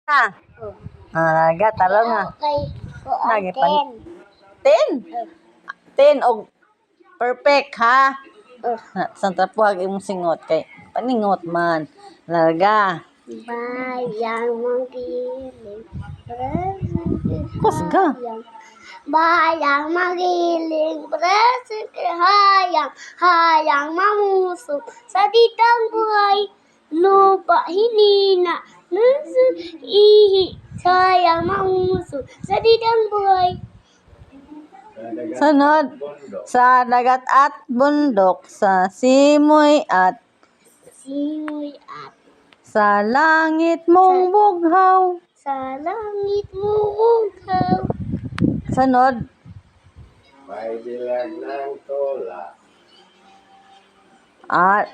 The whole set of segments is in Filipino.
Ah, laga talong nga. Okay. Lagi pa. 10. 10 og perfect ha. Oh. Santa puhag imong singot kay paningot man. Laga. Bayang magiling. Kusga. Bayang magiling. Present hayang. Hayang mamusok. Sa ditang buhay. Lupa hinina. Nusok ihi. Sayang mamusok. Sa ditang buhay. Sunod. Sa dagat at bundok, sa simoy at Simoy at sa langit mong bughaw. sa langit mungkaw. Sunod. May bilag ng tola. At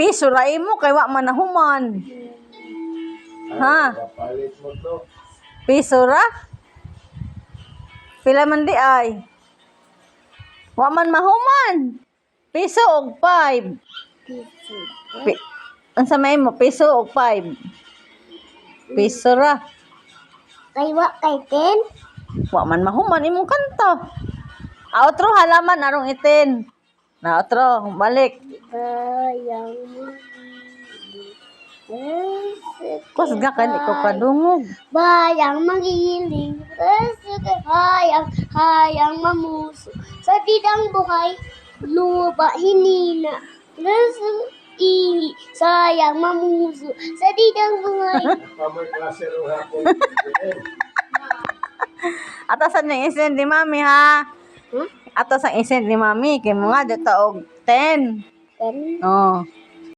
piso rai mo kay wa man nahuman. Ha? Kapalit mo to. Piso ra? Pila man di ay? Wa man mahuman. Piso og 5. Unsa may mo piso og 5? Piso ra. Kay wa kay 10. Wa man mahuman imong kanta. Outro halaman arong itin. Na outro balik. Bayang Kusga ka di ko kadungog. Bayang magiling. Hayang. Hayang mamuso. Sa didang buhay. Lupa hinina. Ihi. Sayang mamuso. Sa didang buhay. Pamoy klase ro hapon. Atasan yung isend ni mami ha. Huh? Atas ang isend ni mami kay mga dito og 10. 10. Oh.